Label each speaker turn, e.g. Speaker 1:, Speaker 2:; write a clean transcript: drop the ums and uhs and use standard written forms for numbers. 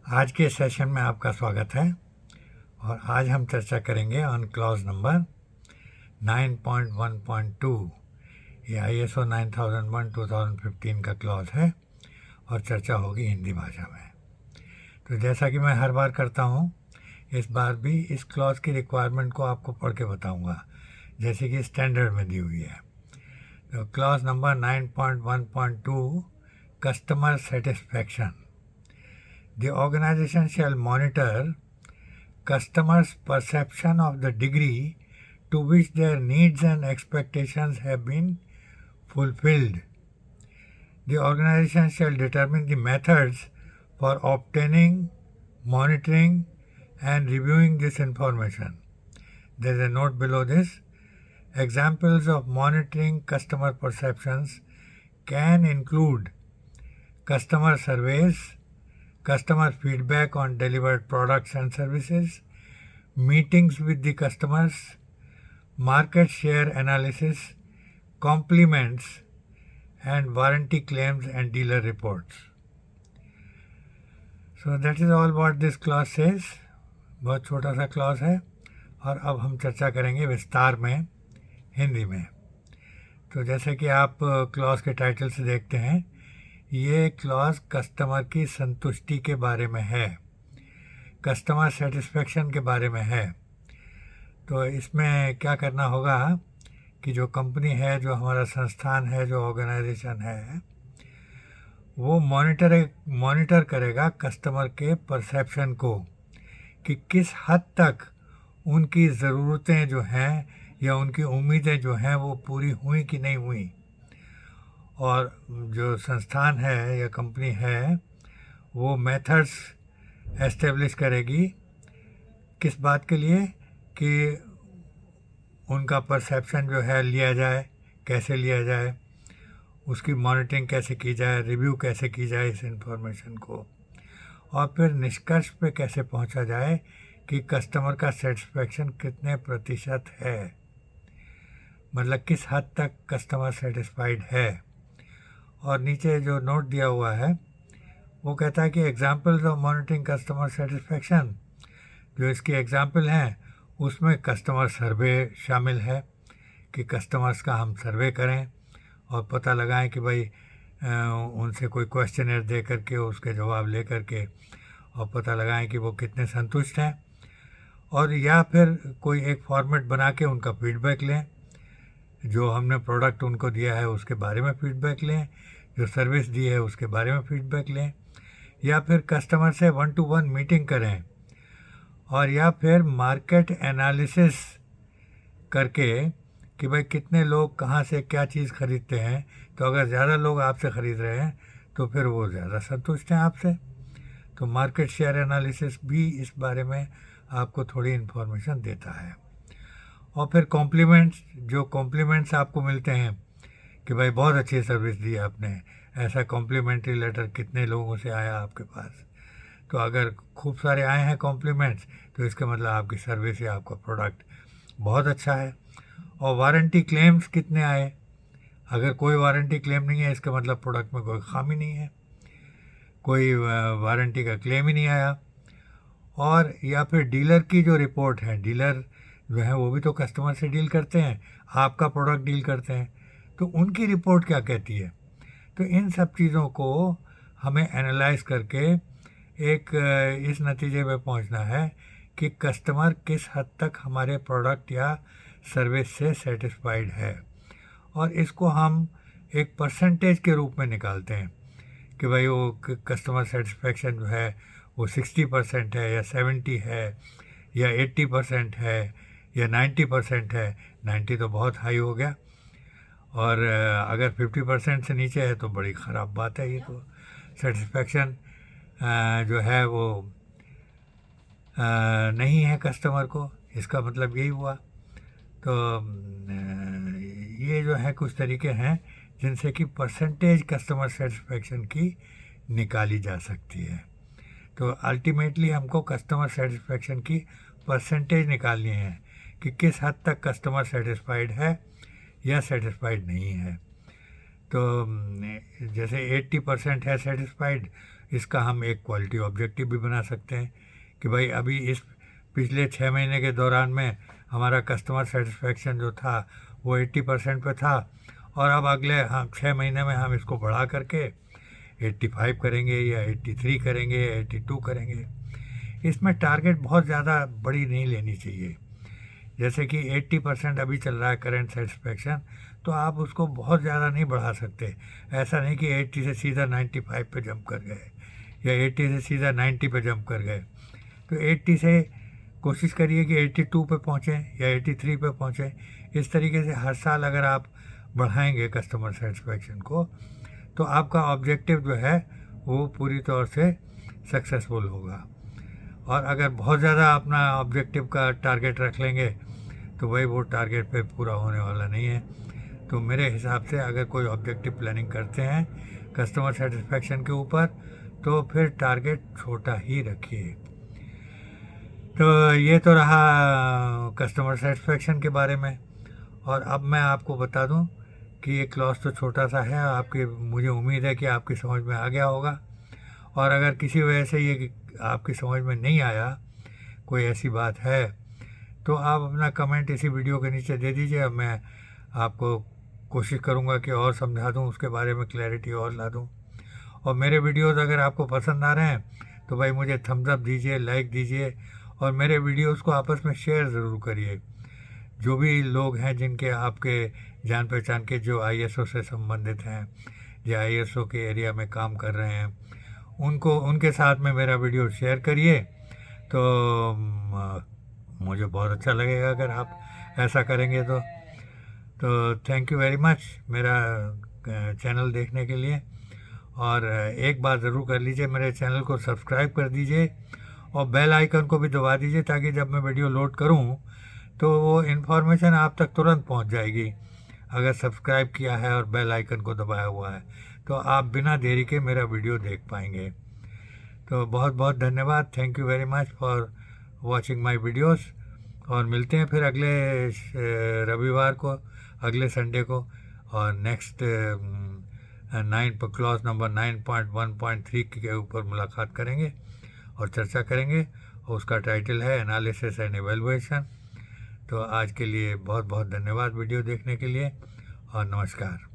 Speaker 1: आज के सेशन में आपका स्वागत है और आज हम चर्चा करेंगे ऑन क्लॉज नंबर 9.1.2। ये ISO 9001 2015 का क्लॉज है और चर्चा होगी हिंदी भाषा में। तो जैसा कि मैं हर बार करता हूँ, इस बार भी इस क्लॉज की रिक्वायरमेंट को आपको पढ़ के बताऊँगा जैसे कि स्टैंडर्ड में दी हुई है। तो clause number 9.1.2 customer satisfaction. The organization shall monitor customers' perception of the degree to which their needs and expectations have been fulfilled. The organization shall determine the methods for obtaining, monitoring, and reviewing this information. There is a note below this. Examples of monitoring customer perceptions can include customer surveys, customer feedback on delivered products and services, meetings with the customers, market share analysis, compliments, and warranty claims and dealer reports. So that is all what this clause says. बहुत छोटा सा clause है और अब हम चर्चा करेंगे विस्तार में हिंदी में। तो जैसे कि आप क्लॉज के टाइटल से देखते हैं, ये क्लॉज कस्टमर की संतुष्टि के बारे में है, कस्टमर सेटिस्फेक्शन के बारे में है। तो इसमें क्या करना होगा कि जो कंपनी है, जो हमारा संस्थान है, जो ऑर्गेनाइजेशन है, वो मॉनिटर करेगा कस्टमर के परसेप्शन को कि किस हद तक उनकी ज़रूरतें जो हैं या उनकी उम्मीदें जो हैं वो पूरी हुई कि नहीं हुई। और जो संस्थान है या कंपनी है वो मेथड्स एस्टेब्लिश करेगी किस बात के लिए कि उनका परसेप्शन जो है लिया जाए, कैसे लिया जाए, उसकी मॉनिटरिंग कैसे की जाए, रिव्यू कैसे की जाए इस इंफॉर्मेशन को, और फिर निष्कर्ष पे कैसे पहुंचा जाए कि कस्टमर का सेटिस्फेक्शन कितने प्रतिशत है, मतलब किस हद तक कस्टमर सेटिस्फाइड है। और नीचे जो नोट दिया हुआ है वो कहता है कि examples of monitoring customer satisfaction, जो इसकी एग्जाम्पल हैं उसमें कस्टमर सर्वे शामिल है कि कस्टमर्स का हम सर्वे करें और पता लगाएं कि भाई उनसे कोई क्वेश्चनर दे करके उसके जवाब ले करके और पता लगाएं कि वो कितने संतुष्ट हैं, और या फिर कोई एक फॉर्मेट बना के उनका फीडबैक लें, जो हमने प्रोडक्ट उनको दिया है उसके बारे में फीडबैक लें, जो सर्विस दी है उसके बारे में फीडबैक लें, या फिर कस्टमर से 1-to-1 मीटिंग करें, और या फिर मार्केट एनालिसिस करके कि भाई कितने लोग कहाँ से क्या चीज़ ख़रीदते हैं। तो अगर ज़्यादा लोग आपसे ख़रीद रहे हैं तो फिर वो ज़्यादा संतुष्ट हैं आपसे। तो मार्केट शेयर एनालिसिस भी इस बारे में आपको थोड़ी इन्फॉर्मेशन देता है। और फिर कॉम्प्लीमेंट्स आपको मिलते हैं कि भाई बहुत अच्छी सर्विस दी आपने, ऐसा कॉम्प्लीमेंट्री लेटर कितने लोगों से आया आपके पास। तो अगर खूब सारे आए हैं कॉम्प्लीमेंट्स तो इसका मतलब आपकी सर्विस या आपका प्रोडक्ट बहुत अच्छा है। और वारंटी क्लेम्स कितने आए, अगर कोई वारंटी क्लेम नहीं है इसका मतलब प्रोडक्ट में कोई खामी नहीं है, कोई वारंटी का क्लेम ही नहीं आया। और या फिर डीलर की जो रिपोर्ट है, डीलर जो है वो भी तो कस्टमर से डील करते हैं, आपका प्रोडक्ट डील करते हैं, तो उनकी रिपोर्ट क्या कहती है। तो इन सब चीज़ों को हमें एनालाइज करके एक इस नतीजे पे पहुंचना है कि कस्टमर किस हद तक हमारे प्रोडक्ट या सर्विस से सेटिस्फाइड है, और इसको हम एक परसेंटेज के रूप में निकालते हैं कि भाई वो कस्टमर सेटिस्फेक्शन जो है वो 60% है या 70 है या 80% है या 90% है। 90 तो बहुत हाई हो गया, और अगर 50% से नीचे है तो बड़ी ख़राब बात है। ये तो सेटिस्फेक्शन जो है वो नहीं है कस्टमर को, इसका मतलब यही हुआ। तो ये जो है कुछ तरीके हैं जिनसे कि परसेंटेज कस्टमर सेटिस्फेक्शन की निकाली जा सकती है। तो अल्टीमेटली हमको कस्टमर सेटिस्फेक्शन की परसेंटेज निकालनी है कि किस हद तक कस्टमर सेटिस्फाइड है या सेटिस्फाइड नहीं है। तो जैसे 80% है सेटिस्फाइड, इसका हम एक क्वालिटी ऑब्जेक्टिव भी बना सकते हैं कि भाई अभी इस पिछले 6 महीने के दौरान में हमारा कस्टमर सेटिस्फेक्शन जो था वो 80% पे था, और अब अगले 6 महीने में हम इसको बढ़ा करके 85 करेंगे या 83 करेंगे या 82 करेंगे। इसमें टारगेट बहुत ज़्यादा बड़ी नहीं लेनी चाहिए। जैसे कि 80% अभी चल रहा है करंट सेटिस्फेक्शन, तो आप उसको बहुत ज़्यादा नहीं बढ़ा सकते। ऐसा नहीं कि 80 से सीधा 95 पे जंप कर गए या 80 से सीधा 90 पे जंप कर गए। तो 80 से कोशिश करिए कि 82 पे पहुँचें या 83 पे पहुँचें। इस तरीके से हर साल अगर आप बढ़ाएंगे कस्टमर सेटिस्फेक्शन को, तो आपका ऑब्जेक्टिव जो है वो पूरी तौर से सक्सेसफुल होगा। और अगर बहुत ज़्यादा अपना ऑब्जेक्टिव का टारगेट रख लेंगे तो भाई वो टारगेट पे पूरा होने वाला नहीं है। तो मेरे हिसाब से अगर कोई ऑब्जेक्टिव प्लानिंग करते हैं कस्टमर सेटिस्फेक्शन के ऊपर, तो फिर टारगेट छोटा ही रखिए। तो ये तो रहा कस्टमर सेटिस्फेक्शन के बारे में। और अब मैं आपको बता दूं कि ये क्लॉज तो छोटा सा है, आपकी मुझे उम्मीद है कि आपकी समझ में आ गया होगा। और अगर किसी वजह से ये आपकी समझ में नहीं आया, कोई ऐसी बात है, तो आप अपना कमेंट इसी वीडियो के नीचे दे दीजिए। मैं आपको कोशिश करूँगा कि और समझा दूँ, उसके बारे में क्लैरिटी और ला दूँ। और मेरे वीडियोस अगर आपको पसंद आ रहे हैं तो भाई मुझे थम्स अप दीजिए, लाइक दीजिए, और मेरे वीडियोस को आपस में शेयर ज़रूर करिए। जो भी लोग हैं जिनके आपके जान पहचान के जो ISO से संबंधित हैं या ISO के एरिया में काम कर रहे हैं, उनके साथ में मेरा वीडियो शेयर करिए। तो मुझे बहुत अच्छा लगेगा अगर आप ऐसा करेंगे तो थैंक यू वेरी मच मेरा चैनल देखने के लिए। और एक बात ज़रूर कर लीजिए, मेरे चैनल को सब्सक्राइब कर दीजिए और बेल आइकन को भी दबा दीजिए, ताकि जब मैं वीडियो लोड करूं तो वो इन्फॉर्मेशन आप तक तुरंत पहुंच जाएगी। अगर सब्सक्राइब किया है और बेल आइकन को दबाया हुआ है तो आप बिना देरी के मेरा वीडियो देख पाएंगे। तो बहुत बहुत धन्यवाद, thank you very much for watching my videos. और मिलते हैं फिर अगले रविवार को, अगले संडे को, और नेक्स्ट 9 पर क्लॉज नंबर 9.1.3 के ऊपर मुलाकात करेंगे और चर्चा करेंगे। और उसका टाइटल है एनालिसिस एंड एवेलुएशन। तो आज के लिए बहुत बहुत धन्यवाद वीडियो देखने के लिए, और नमस्कार।